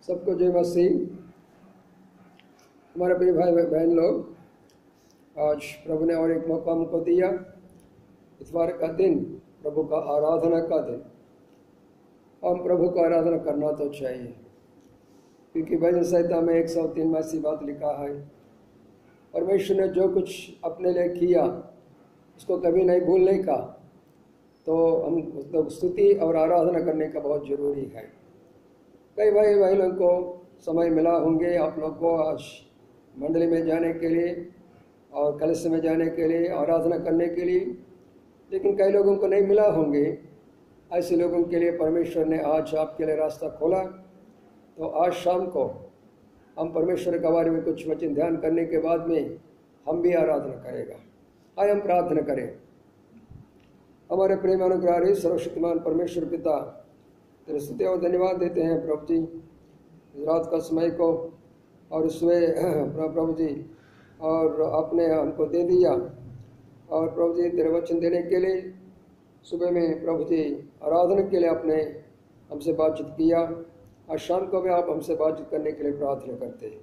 सबको जय मसीह। हमारे प्रिय भाई बहन लोग, आज प्रभु ने और एक मौका हमको दिया। इतवार का दिन प्रभु का आराधना का दिन। हम प्रभु का आराधना करना तो चाहिए, क्योंकि भजन संहिता में 103 में ऐसी बात लिखा है, परमेश्वर ने जो कुछ अपने लिए किया उसको कभी नहीं भूलने का। तो हम तो स्तुति और आराधना करने का बहुत ज़रूरी है। कई भाई बहनों को समय मिला होंगे, आप लोग को आज मंडली में जाने के लिए और कलश में जाने के लिए, आराधना करने के लिए, लेकिन कई लोगों को नहीं मिला होंगे। ऐसे लोगों के लिए परमेश्वर ने आज आपके लिए रास्ता खोला। तो आज शाम को हम परमेश्वर के बारे में कुछ वचन ध्यान करने के बाद में हम भी आराधना करेगा। आइए हम प्रार्थना करें। हमारे प्रेम अनुग्रही सर्वशक्तिमान परमेश्वर पिता, तेरे स्तुति और धन्यवाद देते हैं प्रभु जी, इस रात का समय को और इसमें प्रभु जी और आपने हमको दे दिया। और प्रभु जी तेरे वचन देने के लिए सुबह में प्रभु जी आराधना के लिए आपने हमसे बातचीत किया। आज शाम को भी आप हमसे बातचीत करने के लिए प्रार्थना करते हैं।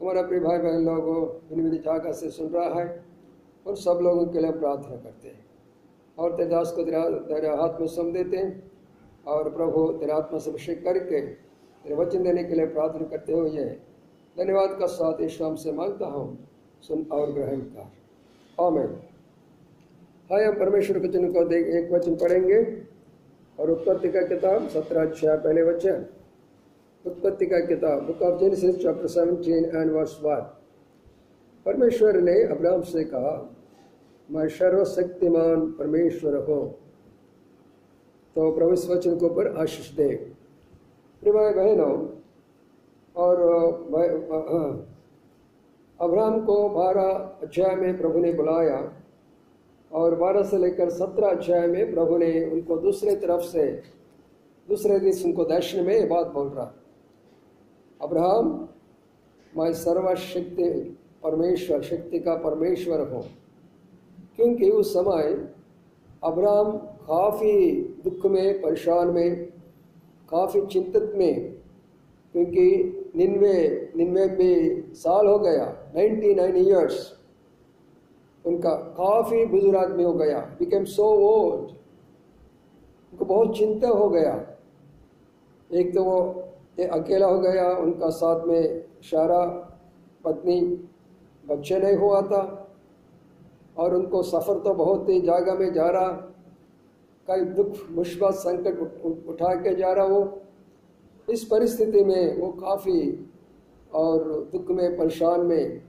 हमारा प्रिय भाई बहन लोगों भिन्न भिन्न जगह से सुन रहा है, उन सब लोगों के लिए प्रार्थना करते हैं और तेरे दास को तेरे हाथ में सौंप देते हैं। और प्रभु तेरे आत्मा से अभिषेक करके तेरे वचन देने के लिए प्रार्थना करते हुए धन्यवाद का साथ इस शाम से मांगता हूँ, सुन और ग्रहण कर। आमीन। हाय, हम परमेश्वर के वचन को एक वचन पढ़ेंगे और उत्पत्ति का किताब 17 अध्याय पहले वचन। उत्पत्ति का किताब book of Genesis chapter 17 and verse 1। परमेश्वर ने अब्राहम से कहा, मैं सर्वशक्तिमान परमेश्वर हूँ। तो प्रभु इस वचन को ऊपर आशीष दे। प्रिय भाई बहनों, और अब्राहम को 12 अध्याय में प्रभु ने बुलाया और 12 से लेकर 17 अध्याय में प्रभु ने उनको दूसरे तरफ से दूसरे देश उनको दर्शन में ये बात बोल रहा, अब्राहम मैं सर्वशक्ति परमेश्वर, शक्ति का परमेश्वर हूँ। क्योंकि उस समय अब्राहम काफ़ी दुख में, परेशान में, काफ़ी चिंतित में, क्योंकि 99 साल हो गया, 99 ईयर्स उनका, काफ़ी बुजुर्ग आदमी हो गया, बिकेम सो ओल्ड। उनको बहुत चिंता हो गया। एक तो वो अकेला हो गया, उनका साथ में सारा पत्नी, बच्चे नहीं हुआ था, और उनको सफ़र तो बहुत ही जगह में जा रहा, कई दुख मुसीबत संकट उठा के जा रहा। वो इस परिस्थिति में वो काफ़ी और दुख में, परेशान में,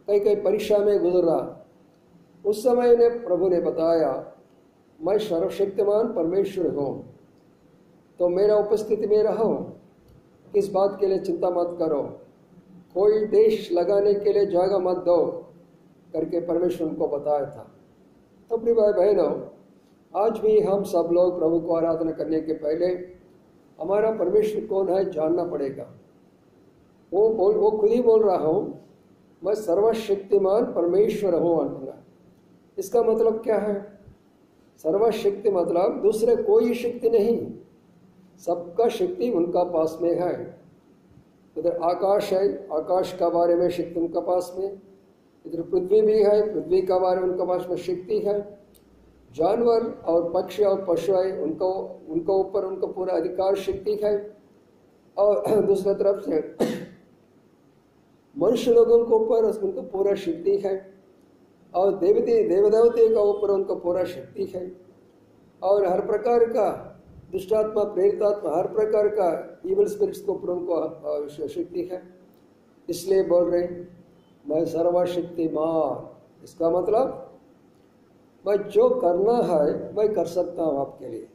कई परीक्षा में गुजर रहा। उस समय ने प्रभु ने बताया, मैं सर्वशक्तिमान परमेश्वर हूँ, तो मेरा उपस्थिति में रहो, किस बात के लिए चिंता मत करो, कोई देश लगाने के लिए जगह मत दो करके परमेश्वर उनको बताया था। तो प्रिय भाई बहनों, आज भी हम सब लोग प्रभु को आराधना करने के पहले हमारा परमेश्वर कौन है जानना पड़ेगा। वो खुद ही बोल रहा हूँ, मैं सर्वशक्तिमान परमेश्वर हूँ अनुंगा। इसका मतलब क्या है? सर्वशक्ति मतलब दूसरे कोई शक्ति नहीं, सबका शक्ति उनका पास में है। इधर आकाश है, आकाश का बारे में शक्ति उनका पास में, इधर पृथ्वी भी है, पृथ्वी का बारे में उनका पास में शक्ति है। जानवर और पक्षी और पशु है, उनको ऊपर उनको पूरा अधिकार शक्ति है। और दूसरी तरफ से मनुष्य लोगों को ऊपर उनको पूरा शक्ति है, और देवदेवते का ऊपर उनको पूरा शक्ति है। और हर प्रकार का दुष्टात्मा, प्रेरितात्मा, हर प्रकार का इवल स्पिरिट्स को ऊपर उनको शक्ति है। इसलिए बोल रहे मैं सर्वशक्तिमान। इसका मतलब मैं जो करना है मैं कर सकता हूँ आपके लिए,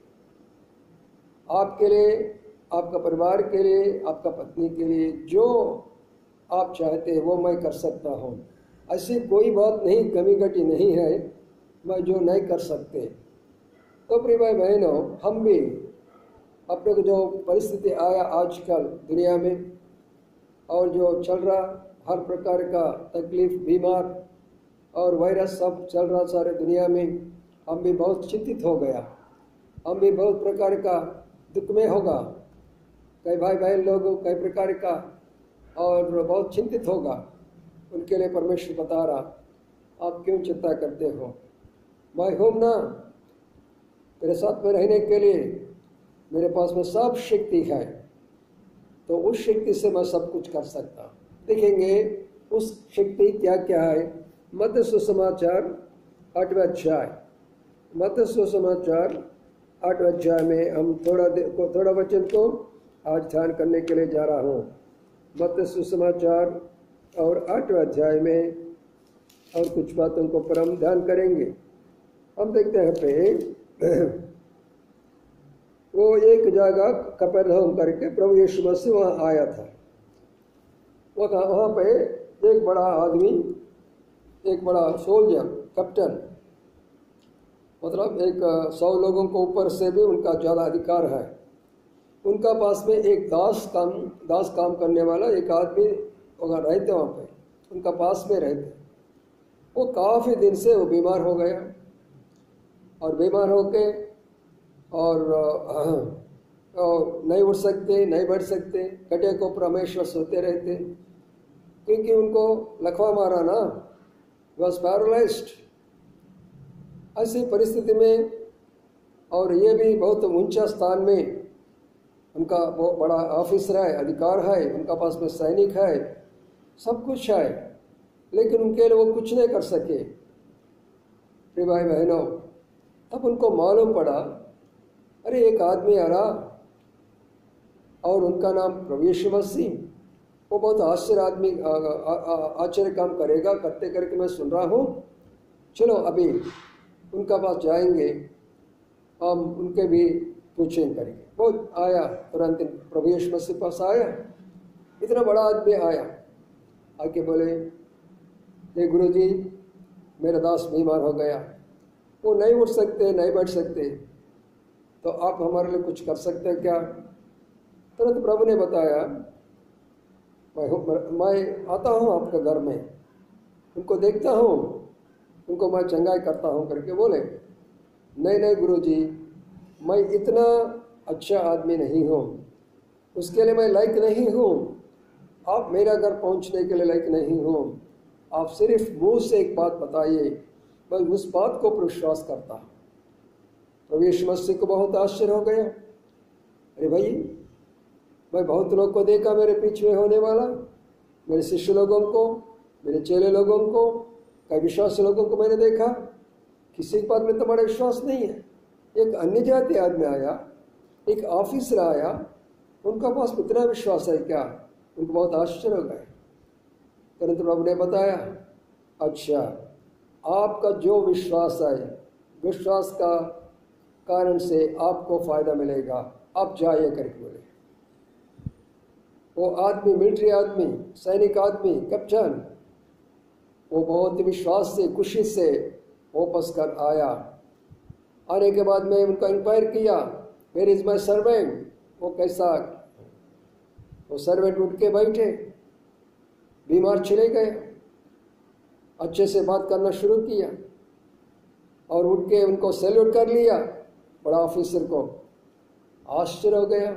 आपका परिवार के लिए, आपका पत्नी के लिए, जो आप चाहते हैं वो मैं कर सकता हूँ। ऐसी कोई बात नहीं, कमी घटी नहीं है मैं जो नहीं कर सकते। तो प्रिय भाई बहनों, हम भी अपने को जो परिस्थिति आया आजकल दुनिया में और जो चल रहा, हर प्रकार का तकलीफ, बीमार और वायरस सब चल रहा सारे दुनिया में, हम भी बहुत चिंतित हो गया। हम भी बहुत प्रकार का दुख में होगा। कई भाई बहन लोग कई प्रकार का और बहुत चिंतित होगा, उनके लिए परमेश्वर बता रहा आप क्यों चिंता करते हो, मैं हूँ ना, तेरे साथ में रहने के लिए मेरे पास में सब शक्ति है, तो उस शक्ति से मैं सब कुछ कर सकता। देखेंगे उस शक्ति क्या क्या है। मत्ती सुसमाचार 8वें अध्याय, मत्ती सुसमाचार 8वें अध्याय में हम थोड़ा वचन को आज ध्यान करने के लिए जा रहा हूँ। मत्ती सुसमाचार और 8वें अध्याय में और कुछ बातों को पर हम ध्यान करेंगे। हम देखते हैं पे वो एक जगह कफरनहूम करके प्रभु यीशु मसीह वहाँ आया था। वहाँ पे एक बड़ा आदमी, एक बड़ा सोल्जर, कैप्टन, मतलब 100 लोगों को ऊपर से भी उनका ज़्यादा अधिकार है। उनका पास में एक दास काम करने वाला एक आदमी वहाँ रहते, वहाँ पे उनका पास में रहते। वो काफ़ी दिन से वो बीमार हो गया और बीमार होके और नहीं उठ सकते, नहीं बैठ सकते, कटे को परमेश्वर सोते रहते, क्योंकि उनको लकवा मारा ना, वॉज पैरालाइज्ड। ऐसी परिस्थिति में, और ये भी बहुत ऊंचा स्थान में, उनका बहुत बड़ा ऑफिसर है, अधिकार है, उनका पास में सैनिक है, सब कुछ है, लेकिन उनके लिए वो कुछ नहीं कर सके। प्रिय भाई बहनों, तब उनको मालूम पड़ा, अरे एक आदमी आ रहा और उनका नाम प्रभु यीशु मसीह, वो बहुत आश्चर्य काम करेगा, करते करके मैं सुन रहा हूँ, चलो अभी उनका पास जाएंगे, हम उनके भी पूछें करेंगे। वो आया, तुरंत प्रभु यीशु मसीह पास आया, इतना बड़ा आदमी आया, आके बोले, ये गुरुजी मेरा दास बीमार हो गया, वो नहीं उठ सकते, नहीं बैठ सकते, तो आप हमारे लिए कुछ कर सकते हैं क्या? तुरंत प्रभु ने बताया, मैं आता हूँ आपके घर में, उनको देखता हूँ, उनको मैं चंगाई करता हूँ करके बोले, नहीं गुरुजी, मैं इतना अच्छा आदमी नहीं हूँ, उसके लिए मैं लायक नहीं हूँ, आप मेरा घर पहुँचने के लिए लायक नहीं हूँ, आप सिर्फ मुँह से एक बात बताइए, मैं उस बात को विश्वास करता हूँ। प्रभु यीशु मसीह को बहुत आश्चर्य हो गया, अरे भाई, मैं बहुत लोग को देखा मेरे पीछे होने वाला, मेरे शिष्य लोगों को, मेरे चेले लोगों को, कई विश्वासी लोगों को मैंने देखा, किसी के पास में तो बड़ा विश्वास नहीं है। एक अन्य जाति आदमी आया, एक ऑफिसर आया, उनका पास इतना विश्वास है क्या? उनको बहुत आश्चर्य हो गए। परंतु प्रभु ने बताया, अच्छा, आपका जो विश्वास है, विश्वास का कारण से आपको फायदा मिलेगा, आप जाइए करके बोले। वो आदमी, मिलिट्री आदमी, सैनिक आदमी, कैप्टन, वो बहुत विश्वास से, खुशी से वापस कर आया। आने के बाद में उनका इंक्वायर किया, वेयर इज माई सर्वेंट, वो कैसा? वो सर्वेंट उठ के बैठे, बीमार चले गए, अच्छे से बात करना शुरू किया और उठ के उनको सैल्यूट कर लिया, बड़ा ऑफिसर को। आश्चर्य हो गया,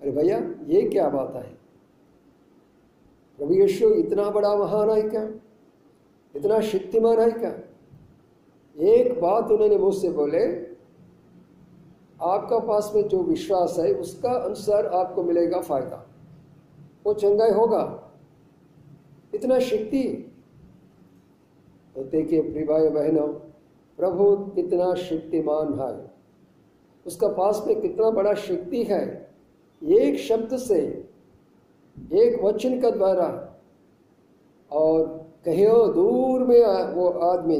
अरे भैया ये क्या बात है? प्रभु यीशु इतना बड़ा महान है क्या? इतना शक्तिमान है क्या? एक बात उन्होंने मुझसे बोले, आपका पास में जो विश्वास है उसका अनुसार आपको मिलेगा फायदा, वो चंगाई होगा, इतना शक्ति। तो देखिए प्रिय भाई बहनों, प्रभु कितना शक्तिमान है, उसका पास में कितना बड़ा शक्ति है। एक शब्द से, एक वचन का द्वारा, और कहीं दूर में वो आदमी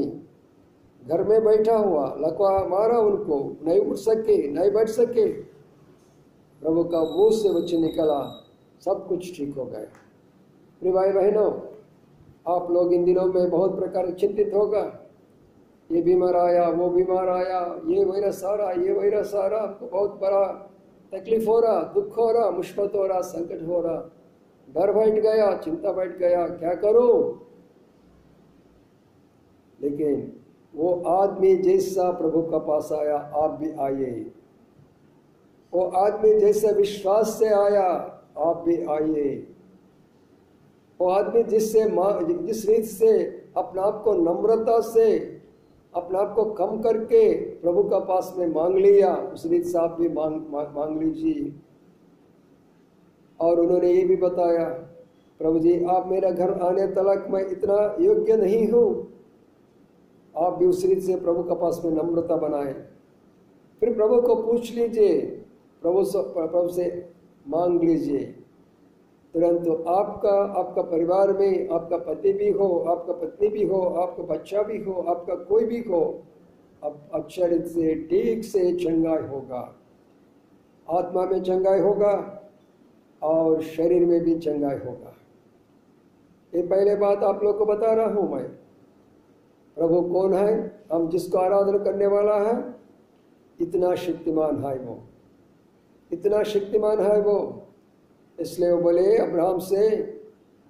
घर में बैठा हुआ, लकवा मारा, उनको नहीं उठ सके, नहीं बैठ सके, प्रभु का मुंह से वचन निकला, सब कुछ ठीक हो गया। प्रिय भाई बहनों, आप लोग इन दिनों में बहुत प्रकार चिंतित होगा, ये बीमार आया, वो बीमार आया, ये वायरस आ रहा, ये वायरस आ रहा, आपको बहुत बड़ा तकलीफ हो रहा, दुख हो रहा, मुश्किल हो रहा, संकट हो रहा, डर बैठ गया, चिंता बैठ गया, क्या करूं? लेकिन वो आदमी जैसा प्रभु का पास आया, आप भी आइए। वो आदमी जैसे विश्वास से आया, आप भी आइए। वो आदमी जिस रीत से अपने आप को नम्रता से अपने आप को कम करके प्रभु का पास में मांग लिया, उस रीत से आप भी मांग लीजिए। और उन्होंने ये भी बताया, प्रभु जी आप मेरा घर आने तक मैं इतना योग्य नहीं हूँ। आप भी उस रीत से प्रभु का पास में नम्रता बनाए। फिर प्रभु को पूछ लीजिए, प्रभु से मांग लीजिए। तुरंत आपका परिवार में आपका पति भी हो, आपका पत्नी भी हो, आपका बच्चा भी हो, आपका कोई भी हो, अब अच्छे रीत से ठीक से चंगाई होगा। आत्मा में चंगाई होगा और शरीर में भी चंगाई होगा। ये पहले बात आप लोग को बता रहा हूँ मैं। प्रभु कौन है? हम जिसको आराधना करने वाला है, इतना शक्तिमान है वो, इतना शक्तिमान है वो। इसलिए वो बोले अब्राहम से,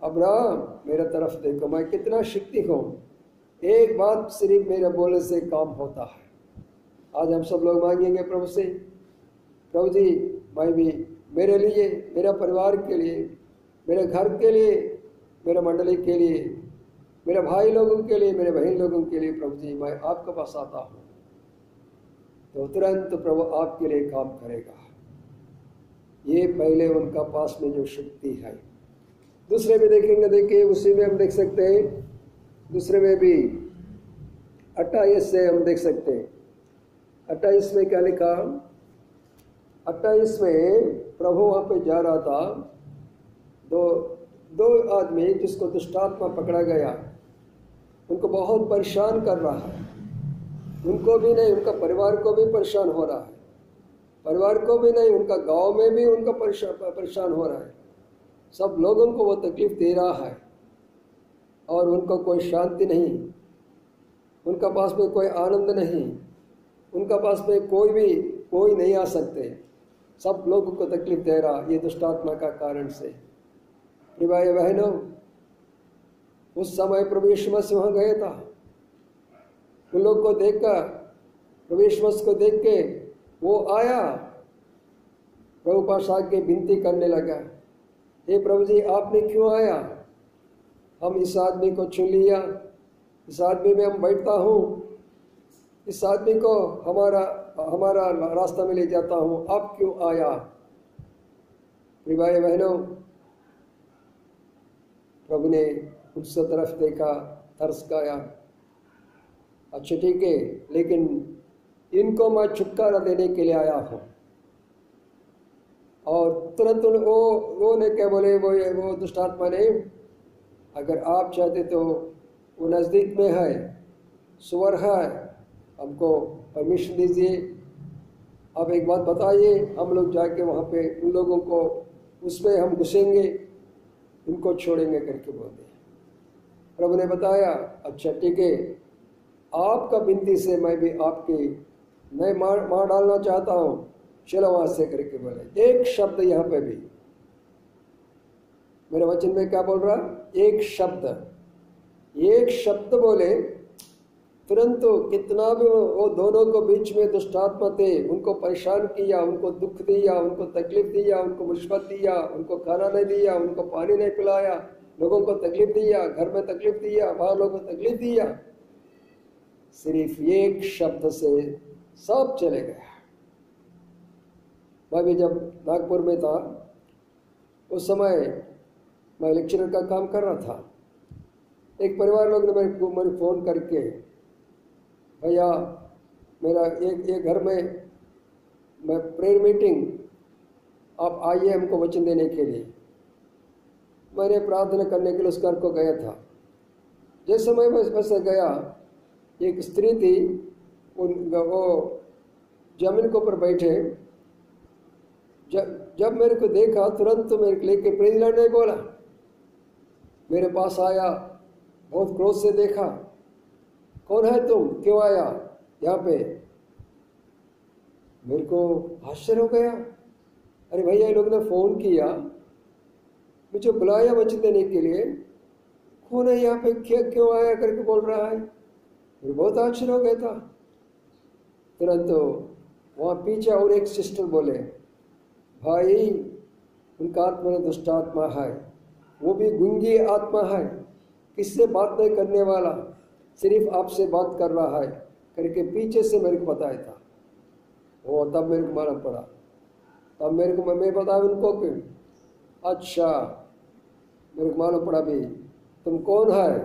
अब्राहम मेरा तरफ देखो, मैं कितना शक्ति हूँ, एक बात सिर्फ मेरे बोलने से काम होता है। आज हम सब लोग मांगेंगे प्रभु से, प्रभु जी मैं भी मेरे लिए, मेरा परिवार के लिए, मेरे घर के लिए, मेरे मंडली के लिए, मेरे भाई लोगों के लिए, मेरे बहन लोगों के लिए, प्रभु जी मैं आपके पास आता हूँ। तो तुरंत प्रभु आपके लिए काम करेगा। ये पहले उनका पास में जो शक्ति है। दूसरे में देखेंगे, देखिए उसी में हम देख सकते हैं, दूसरे में भी 28 से हम देख सकते हैं। 28 में क्या लिखा? 28 में प्रभु वहाँ पे जा रहा था, दो आदमी जिसको दुष्टात्मा पकड़ा गया, उनको बहुत परेशान कर रहा है। उनको भी नहीं, उनका परिवार को भी परेशान हो रहा है, परिवार को भी नहीं, उनका गांव में भी उनका परेशान हो रहा है। सब लोगों को वो तकलीफ दे रहा है और उनको कोई शांति नहीं, उनका पास में कोई आनंद नहीं, उनका पास में कोई नहीं आ सकते। सब लोगों को तकलीफ दे रहा ये दुष्टात्मा का कारण से। प्रिय भाई बहनों, उस समय प्रभु यीशु मसीह वहाँ गया था। उन लोग को देखकर, प्रभु यीशु मसीह को देख के वो आया, प्रभु पास आके विनती करने लगा, हे प्रभु जी आपने क्यों आया? हम इस आदमी को चुन लिया, इस आदमी में हम बैठता हूँ, इस आदमी को हमारा रास्ता में ले जाता हूँ, आप क्यों आया? प्रिय भाई बहनों, प्रभु ने उससे तरफ देखा, तरस खाया, अच्छा ठीक है, लेकिन इनको मैं छुटकारा देने के लिए आया हूँ। और तुरंत वो ने क्या बोले, वो दुष्टात्मा ने, अगर आप चाहते तो वो नज़दीक में है, सुअर है, हमको परमिशन दीजिए, आप एक बात बताइए, हम लोग जाके वहाँ पे उन लोगों को उसमें हम घुसेंगे, उनको छोड़ेंगे करके बोलते। प्रभु ने बताया, अच्छा ठीक है, आपका विनती से मैं भी आपकी मैं मार डालना चाहता हूँ, चलो वहाँ से करके बोले। एक शब्द यहाँ पे भी मेरे वचन में क्या बोल रहा, एक शब्द बोले, तुरंत कितना भी वो दोनों को बीच में दुष्टात्मा थे, उनको परेशान किया, उनको दुख दिया, उनको तकलीफ दिया, उनको मुसीबत दिया, उनको खाना नहीं दिया, उनको पानी नहीं पिलाया, लोगों को तकलीफ दिया, घर में तकलीफ दिया, बाहर लोगों को तकलीफ दिया, सिर्फ एक शब्द से सब चले गया। मैं भी जब नागपुर में था, उस समय मैं लेक्चरर का काम कर रहा था। एक परिवार लोग ने मेरे फ़ोन करके, भैया मेरा एक घर में मैं प्रेयर मीटिंग, आप आइए हमको वचन देने के लिए। मैंने प्रार्थना करने के लिए उस घर को गया था। जैसे मैं वैसे गया, एक स्त्री थी, वो जमीन के ऊपर बैठे, जब मेरे को देखा तुरंत मेरे को लेके प्रेज लॉर्ड नहीं बोला, मेरे पास आया, बहुत क्रोध से देखा, कौन है तुम, क्यों आया यहाँ पे? मेरे को आश्चर्य हो गया, अरे भैया ये लोग ने फ़ोन किया, मुझे बुलाया वचन देने के लिए, कौन है यहाँ पे, क्यों आया करके बोल रहा है। मुझे बहुत आश्चर्य हो गया था। तुरंत वहाँ पीछे और एक सिस्टर बोले, भाई उनका आत्मा में दुष्ट आत्मा है, वो भी गूंगी आत्मा है, किससे बात नहीं करने वाला, सिर्फ आपसे बात कर रहा है करके पीछे से मेरे को बताया था। वो तब मेरे को मालूम पड़ा, तब मेरे को मैं बताया उनको कि अच्छा मेरे को मालूम पड़ा भी तुम कौन है,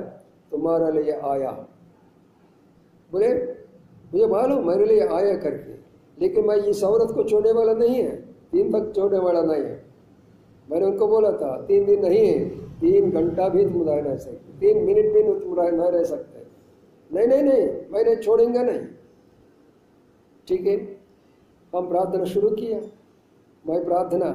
तुम्हारे लिए आया। बोले मुझे मालूम मेरे लिए आया करके, लेकिन मैं इस औरत को छोड़ने वाला नहीं है, 3 तक छोड़ने वाला नहीं है। मैंने उनको बोला था 3 दिन नहीं है, 3 घंटा भी तुम रह नहीं सकते, 3 मिनट भी तुम नहीं रह सकते। नहीं नहीं नहीं, मैं नहीं छोड़ेंगे नहीं। ठीक है, हम प्रार्थना शुरू किया। मैं प्रार्थना,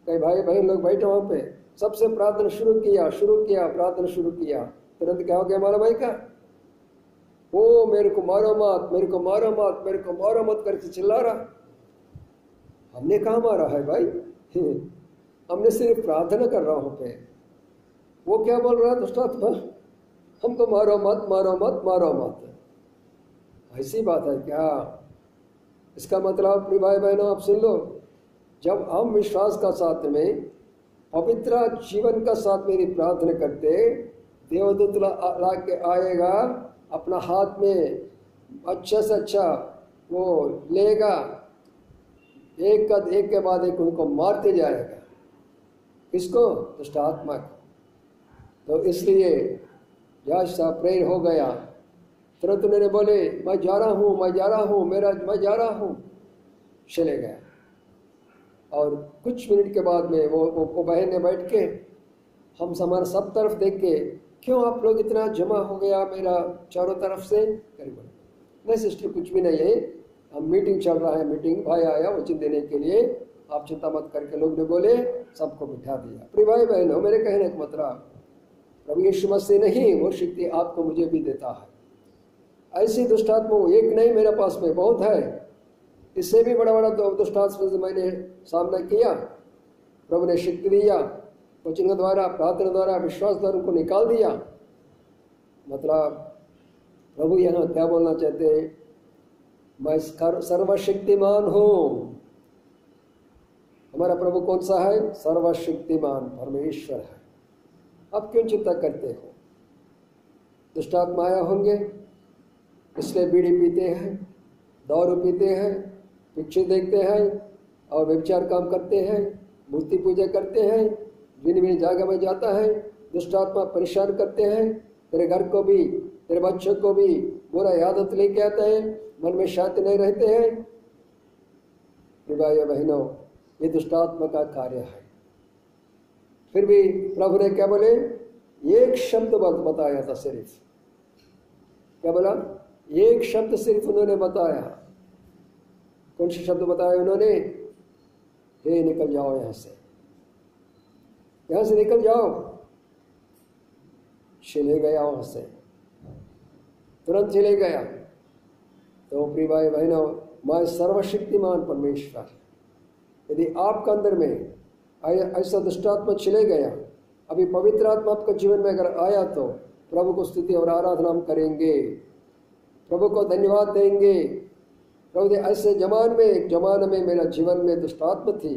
कई भाई बहन लोग बैठे वहाँ पे, सबसे प्रार्थना शुरू किया प्रार्थना शुरू किया। तुरंत क्या हो गया मालूम है क्या? वो मेरे को मारो मत, मेरे को मारो मत, मेरे को मारो मत करके चिल्ला रहा। हमने कहाँ मारा है भाई? हमने सिर्फ प्रार्थना कर रहा हूँ पे। वो क्या बोल रहा है दुष्टात्मा? हमको मारो मत, मारो मत, मारो मत। ऐसी बात है क्या? इसका मतलब अपनी भाई बहनों आप सुन लो, जब हम विश्वास का साथ में पवित्र जीवन का साथ मेरी प्रार्थना करते, देवदूत ला के आएगा, अपना हाथ में अच्छा से अच्छा वो लेगा, एक के बाद एक उनको मारते जाएगा। किसको? दुष्ट आत्मा को। तो इसलिए जैसा प्रेर हो गया, तुरंत उन्होंने बोले मैं जा रहा हूँ, मैं जा रहा हूँ, मैं जा रहा हूँ, चले गया। और कुछ मिनट के बाद में वो बहन ने बैठ के हम हमारे सब तरफ देख के, क्यों आप लोग इतना जमा हो गया मेरा चारों तरफ से? नहीं सिस्टर कुछ भी नहीं है, हम मीटिंग चल रहा है, मीटिंग भाई आया वचन देने के लिए, आप चिंता मत करके। लोग ने बोले, सबको बिठा दिया। प्रिय भाई बहनों, मेरे कहने का मतलब प्रभु यीशु मसीह नहीं, वो शक्ति आपको मुझे भी देता है। ऐसी दुष्टात्मा एक नहीं, मेरे पास में बहुत है। इससे भी बड़ा बड़ा दुष्टात्मा से मैंने सामना किया, प्रभु ने शक्ति दिया, वचन द्वारा, प्रार्थना द्वारा, विश्वास द्वारा उनको निकाल दिया। मतलब प्रभु यहाँ क्या बोलना चाहते हैं? मैं सर्वशक्तिमान हूँ। हमारा प्रभु कौन सा है? सर्वशक्तिमान परमेश्वर है। अब क्यों चिंता करते हो? दुष्टात्मा आया होंगे, इसलिए बीड़ी पीते हैं, दारू पीते हैं, पिक्चर देखते हैं और व्यभिचार काम करते हैं, मूर्ति पूजा करते हैं, भिन्न जगह में जाता है। दुष्टात्मा परेशान करते हैं, तेरे घर को भी, तेरे बच्चों को भी बुरा आदत लेके आते हैं, मन में शांति नहीं रहते हैं। भाइयों बहनों, ये दुष्टात्मा का कार्य है। फिर भी प्रभु ने क्या बोले? एक शब्द बताया था सिर्फ। क्या बोला? एक शब्द सिर्फ उन्होंने बताया। कौन सा शब्द बताया उन्होंने? हे निकल जाओ यहां से, यहां से निकल जाओ। चले गया वहां से, तुरंत चले गया। तो प्रिय भाई बहनों, मैं सर्वशक्तिमान परमेश्वर, यदि आपका अंदर में ऐसा दुष्टात्मा चले गया, अभी पवित्र आत्मा आपके जीवन में अगर आया, तो प्रभु को स्तुति और आराधना हम करेंगे, प्रभु को धन्यवाद देंगे। प्रभु ऐसे जमाने में मेरा जीवन में दुष्टात्मा थी,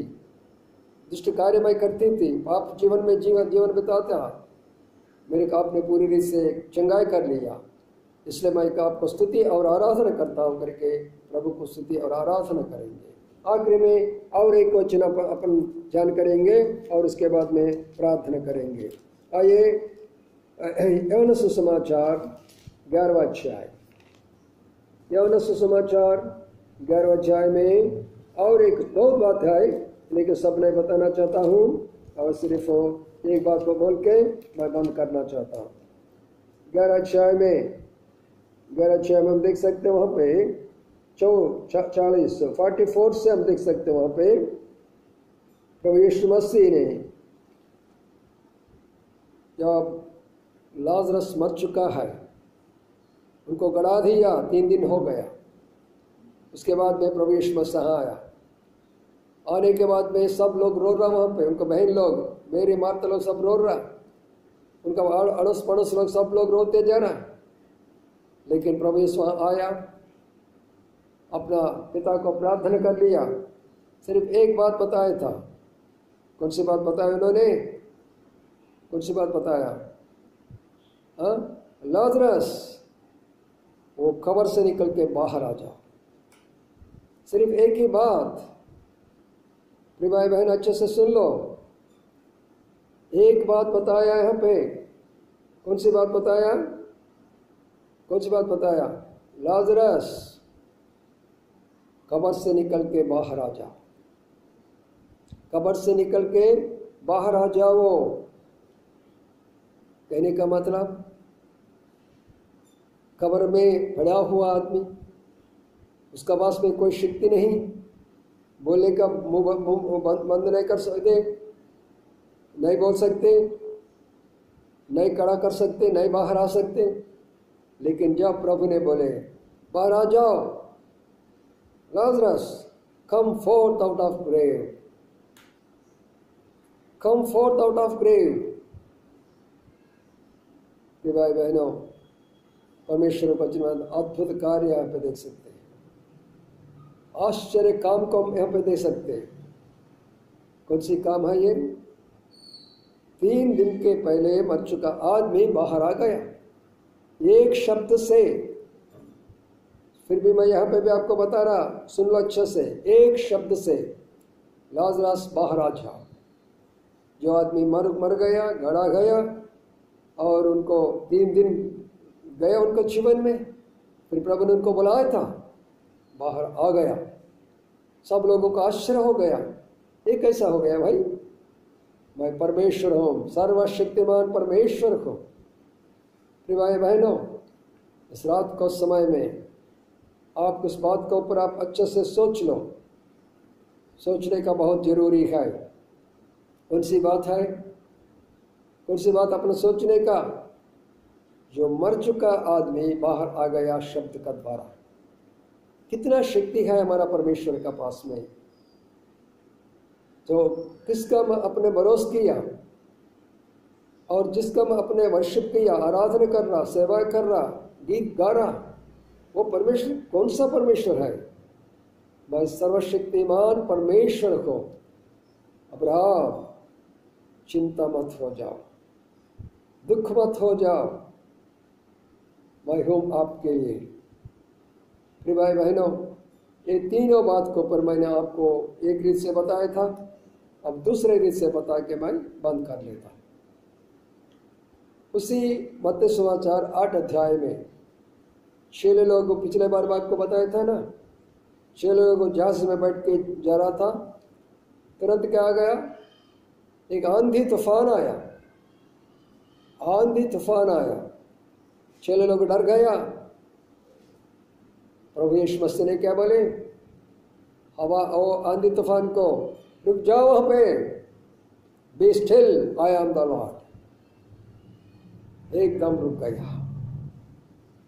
दुष्ट कार्य मैं करती थी, पाप जीवन में जीवन बिताता, मेरे को आपने पूरी रीत से चंगाई कर लिया, इसलिए मैं आपको स्तुति और आराधना करता हूँ करके प्रभु को स्तुति और आराधना करेंगे। आखिर में और एक वचन अपन ध्यान करेंगे और उसके बाद में प्रार्थना करेंगे। आइए यूहन्ना सुसमाचार 11वां अध्याय, यूहन्ना सुसमाचार 11वां अध्याय में और एक बहुत बात है, लेकिन सब नहीं बताना चाहता हूँ और सिर्फ एक बात को बोल के मैं बंद करना चाहता हूँ। 11 अध्याय में हम देख सकते हैं, वहाँ पे 44 से हम देख सकते हैं, वहाँ पे प्रभु यीशु मसीह ने जब लाजरस मर चुका है, उनको गड़ा दिया, 3 दिन हो गया। उसके बाद में प्रभु यीशु मसीह आया। आने के बाद में सब लोग रो रहा, वहाँ पे उनका बहन लोग, मेरे माता लोग सब रो रहा, उनका अड़ोस पड़ोस लोग सब लोग रोते जा रहा। लेकिन प्रभु यीशु आया, अपना पिता को प्रार्थना कर लिया, सिर्फ एक बात बताया था, कौन सी बात बताई उन्होंने? कौन सी बात बताया? हाँ, लाजरस वो कब्र से निकल के बाहर आ जाओ। सिर्फ एक ही बात, प्रिय भाई बहन अच्छे से सुन लो, एक बात बताया यहाँ पे। कौन सी बात बताया? कौन सी बात बताया? लाजरस कब्र से निकल के बाहर आ जाओ। कब्र से निकल के बाहर आ जाओ। कहने का मतलब कब्र में पड़ा हुआ आदमी, उसका पास में कोई शक्ति नहीं, बोलने का मुंह बंद नहीं कर सकते, नहीं बोल सकते, नहीं खड़ा कर सकते, नहीं बाहर आ सकते। लेकिन जब प्रभु ने बोले बाहर आ जाओ, Lazarus come forth out of grave, come forth out of grave. भाई बहनों, परमेश्वर का जीवन अद्भुत कार्य यहाँ पे देख सकते हैं, आश्चर्य काम को हम यहाँ पे देख सकते हैं। कौन सी काम है ये? 3 दिन के पहले मर चुका आदमी बाहर आ गया, एक शब्द से। फिर भी मैं यहाँ पे भी आपको बता रहा, सुन लो अच्छे से, एक शब्द से लाजरस बाहर आ जाओ। जो आदमी मर गया, गड़ा गया, और उनको 3 दिन गया उनके जीवन में, फिर प्रभु ने उनको बुलाया था, बाहर आ गया। सब लोगों का आश्चर्य हो गया, ये कैसा हो गया भाई? मैं परमेश्वर हूँ, सर्वशक्तिमान परमेश्वर को। प्रिय भाई बहनों, इस रात को समय में आप उस बात के ऊपर आप अच्छे से सोच लो, सोचने का बहुत जरूरी है। कौन सी बात है? कौन सी बात अपने सोचने का? जो मर चुका आदमी बाहर आ गया शब्द का द्वारा। कितना शक्ति है हमारा परमेश्वर का पास में। तो किसका मैं अपने भरोस किया और जिसका मैं अपने वर्शिप किया, आराधना कर रहा, सेवा कर रहा, गीत गा रहा, वो परमेश्वर कौन सा परमेश्वर है? मैं सर्वशक्तिमान परमेश्वर को। अब्राहम, चिंता मत हो जाओ, दुख मत हो जाओ, मैं हूं आपके लिए। प्रिय भाई बहनों, ये तीनों बात को पर मैंने आपको एक रीत से बताया था, अब दूसरे रीत से बता के मैं बंद कर लेता। उसी मत्ती सुसमाचार 8 अध्याय में 6 लोग, पिछले बार मैं आपको बताया था ना, 6 लोग जहाज में बैठ के जा रहा था, तुरंत क्या आ गया? एक आंधी तूफान आया, आंधी तूफान आया, 6 लोग डर गया। प्रभु यीशु मसीह ने क्या बोले? हवा और आंधी तूफान को, रुक जाओ वहां पे, be still, I am the Lord. एकदम रुक गया,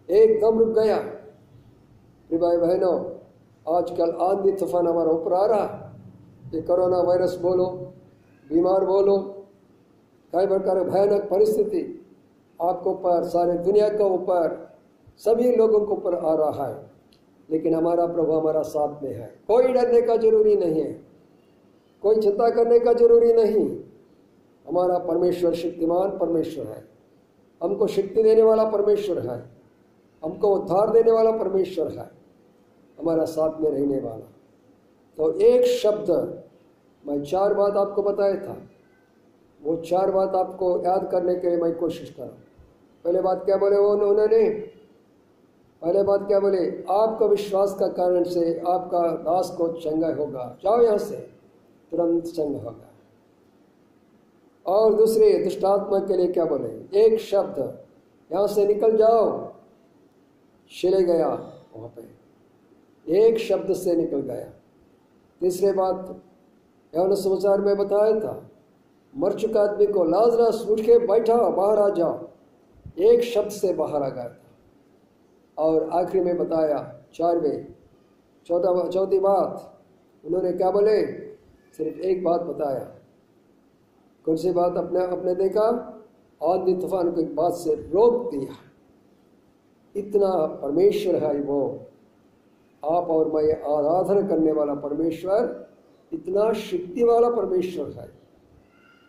एकदम रुक गया। प्रिय भाई बहनों, आजकल आंधी तूफान हमारे ऊपर आ रहा, ये कोरोना वायरस बोलो, बीमार बोलो, कई प्रकार भयानक परिस्थिति आपको ऊपर, सारे दुनिया के ऊपर, सभी लोगों के ऊपर आ रहा है। लेकिन हमारा प्रभु हमारा साथ में है, कोई डरने का जरूरी नहीं है, कोई चिंता करने का जरूरी नहीं। हमारा परमेश्वर शक्तिमान परमेश्वर है, हमको शक्ति देने वाला परमेश्वर है, हमको उद्धार देने वाला परमेश्वर है, हमारा साथ में रहने वाला। तो एक शब्द, मैं 4 बात आपको बताया था, वो 4 बात आपको याद करने के लिए मैं कोशिश करूँ। पहले बात क्या बोले वो उन्होंने? पहले बात क्या बोले? आपका विश्वास का कारण से आपका दास को चंगा होगा, जाओ यहाँ से, तुरंत चंगा होगा। और दूसरे दुष्टात्मा के लिए क्या बोले? एक शब्द, यहाँ से निकल जाओ। चले गया वहाँ पे, एक शब्द से निकल गया। तीसरे बात यूहन्ना समाचार में बताया था, मर चुका आदमी को लाजरस उठ के बैठा, बाहर आ जाओ, एक शब्द से बाहर आ गया था। और आखिरी में बताया, चौथी बात उन्होंने क्या बोले? सिर्फ एक बात बताया। कौन सी बात? अपने देखा, आंधी तूफान को एक बात से रोक दिया। इतना परमेश्वर है वो, आप और मैं आराधना करने वाला परमेश्वर, इतना शक्ति वाला परमेश्वर है।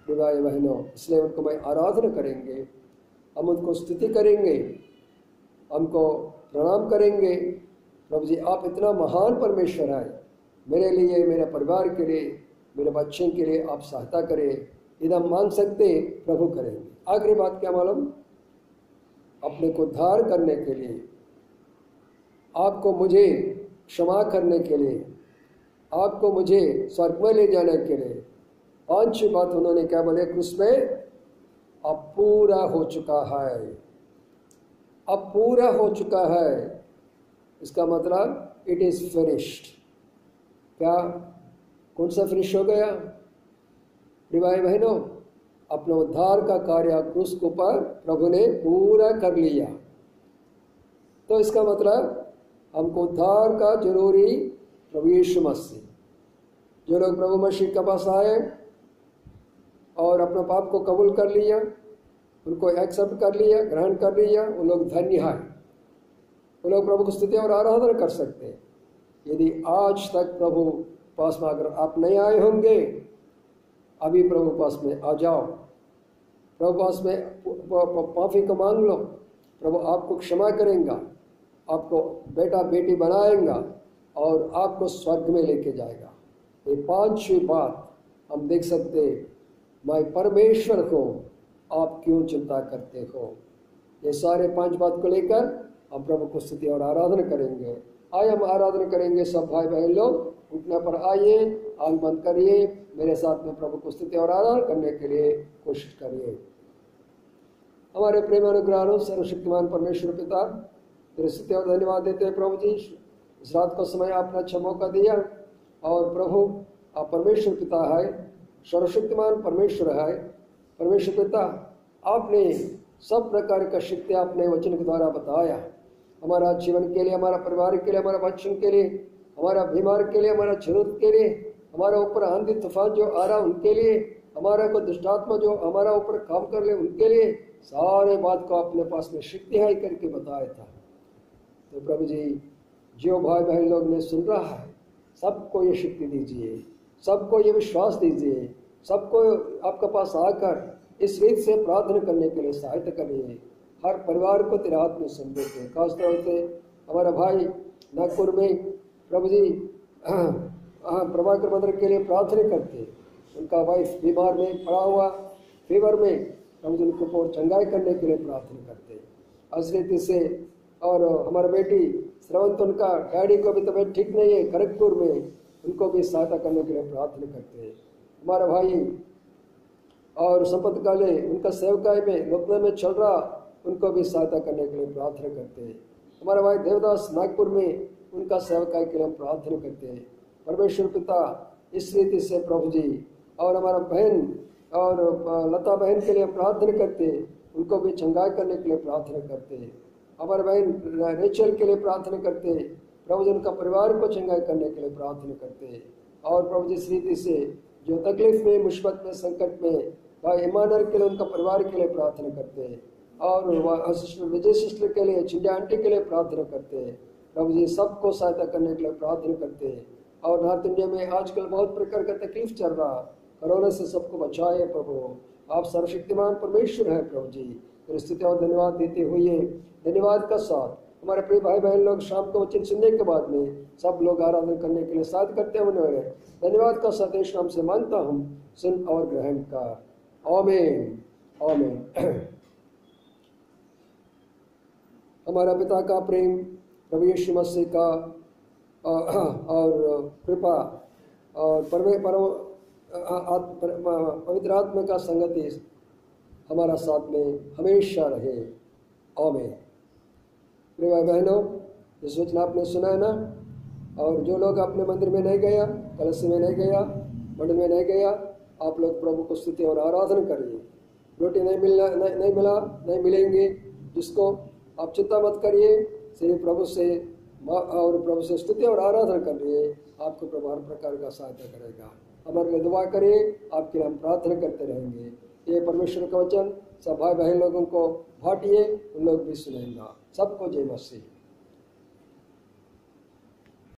भाई बहनों, इसलिए उनको मैं आराधना करेंगे, हम उनको स्तुति करेंगे, हमको प्रणाम करेंगे। प्रभु जी आप इतना महान परमेश्वर है, मेरे लिए, मेरे परिवार के लिए, मेरे बच्चों के लिए आप सहायता करें। यदि हम मांग सकते प्रभु करेंगे। आखिरी बात क्या मालूम, अपने को उद्धार करने के लिए, आपको मुझे क्षमा करने के लिए, आपको मुझे स्वर्ग में ले जाने के लिए 5 बात उन्होंने क्या बोले क्रूस में, अब पूरा हो चुका है, अब पूरा हो चुका है। इसका मतलब इट इज फिनिश्ड। क्या, कौन सा फिनिश हो गया? भाई बहनों, अपना उद्धार का कार्य क्रूस के ऊपर प्रभु ने पूरा कर लिया। तो इसका मतलब हमको उद्धार का जरूरी प्रभु यीशु मसीह। जो लोग प्रभु मसीह के पास आए और अपना पाप को कबूल कर लिया, उनको एक्सेप्ट कर लिया, ग्रहण कर लिया, वो लोग धन्य हैं। वो लोग प्रभु की स्तुति और आराधना कर सकते हैं। यदि आज तक प्रभु पास में अगर आप नहीं आए होंगे, अभी प्रभु पास में आ जाओ, प्रभु पास में माफी को मांग लो, प्रभु आपको क्षमा करेगा, आपको बेटा बेटी बनाएगा और आपको स्वर्ग में लेके जाएगा। ये 5 बात हम देख सकते। मैं परमेश्वर को आप क्यों चिंता करते हो? ये सारे 5 बात को लेकर हम प्रभु को स्तुति और आराधना करेंगे। आइए हम आराधना करेंगे। सब भाई बहन लोग उठने पर आइए, आंख बंद करिए, मेरे साथ में प्रभु को स्तुति और आराधना करने के लिए कोशिश करिए। हमारे प्रेम अनुग्रह सर्वशक्तिमान परमेश्वर पिता, तेरे स्तुति और धन्यवाद देते हैं प्रभु जी। इस रात को समय आपने अच्छा मौका दिया और प्रभु आप परमेश्वर पिता है, सर्वशक्तिमान परमेश्वर है। परमेश्वर पिता, आपने सब प्रकार का शक्ति आपने वचन के द्वारा बताया, हमारा जीवन के लिए, हमारा परिवार के लिए, हमारा बच्चों के लिए, हमारा बीमार के लिए, हमारा जरूरत के लिए, हमारा ऊपर आंधी तूफान जो आ रहा उनके लिए, हमारा को दुष्टात्मा जो हमारा ऊपर काम कर ले उनके लिए, सारे बात को अपने पास में शक्ति है करके बताया था। तो प्रभु जी, जो भाई बहन लोग ने सुन रहा है, सबको ये शक्ति दीजिए, सबको ये विश्वास दीजिए, सबको आपके पास आकर इस रीत से प्रार्थना करने के लिए सहायता करिए। हर परिवार को तेरे हाथ में समझते, खासतौर से हमारा भाई नागपुर में प्रभु जी प्रभाकर मंदिर के लिए प्रार्थना करते। उनका वाइफ बीमार में पड़ा हुआ, फीवर में, प्रभु जी उनको और चंगाई करने के लिए प्रार्थना करते इस रीति से। और हमारा बेटी श्रवंत, उनका डैडी को भी तबीयत ठीक नहीं है खड़गपुर में, उनको भी सहायता करने के लिए प्रार्थना करते हैं। हमारा भाई और संपत काले, उनका सेवकाई में लोकना में चल रहा, उनको भी सहायता करने के लिए प्रार्थना करते हैं। हमारा भाई देवदास नागपुर में, उनका सेवकाई के लिए प्रार्थना करते हैं। परमेश्वर पिता, इस रीति से प्रभु जी, और हमारा बहन और लता बहन के लिए प्रार्थना करते, उनको भी चंगाई करने के लिए प्रार्थना करते हैं। हमारे बहन रेचल के लिए प्रार्थना करते, प्रभु जी उनका परिवार को चंगाई करने के लिए प्रार्थना करते। और प्रभु जी इस रीति से जो तकलीफ में, मुसीबत में, संकट में, भाई ईमानदार के लिए, उनका परिवार के लिए प्रार्थना करते हैं। और सिस्टर विजय सिस्टर के लिए, चिंडा आंटी के लिए प्रार्थना करते हैं। प्रभु जी सबको सहायता करने के लिए प्रार्थना करते हैं। और नॉर्थ इंडिया में आजकल बहुत प्रकार का तकलीफ चल रहा, कोरोना से सबको बचाए प्रभु। आप सर्वशक्तिमान परमेश्वर है प्रभु जी। तेरी स्तुति और धन्यवाद देते हुए, धन्यवाद का साथ हमारे प्रिय भाई बहन लोग शाम को वचन सुनने के बाद में सब लोग आराधना करने के लिए साथ करते हुए धन्यवाद का साथ यीशु नाम से मांगता हूँ, सुन और ग्रहण का। आमीन आमीन। हमारा पिता का प्रेम, प्रभु यीशु मसीह का और कृपा और पवित्र आत्मा का संगति हमारा साथ में हमेशा रहे। आमीन। प्रिय भाई बहनों, इस वचन आपने सुना है ना। और जो लोग अपने मंदिर में नहीं गया, कलश में नहीं गया, मंदिर में नहीं गया, आप लोग प्रभु को स्तुति और आराधना करिए। रोटी नहीं मिलेंगे जिसको, आप चिंता मत करिए, सिर्फ प्रभु से और प्रभु से स्तुति और आराधना करिए, आपको प्रभु हर प्रकार का सहायता करेगा। हमारे लिए दुआ करिए, आपके लिए हम प्रार्थना करते रहेंगे। ये परमेश्वर का वचन सब भाई बहन लोगों को बांटिए, उन लोग भी सुनेंगे। सबको जय मसीह।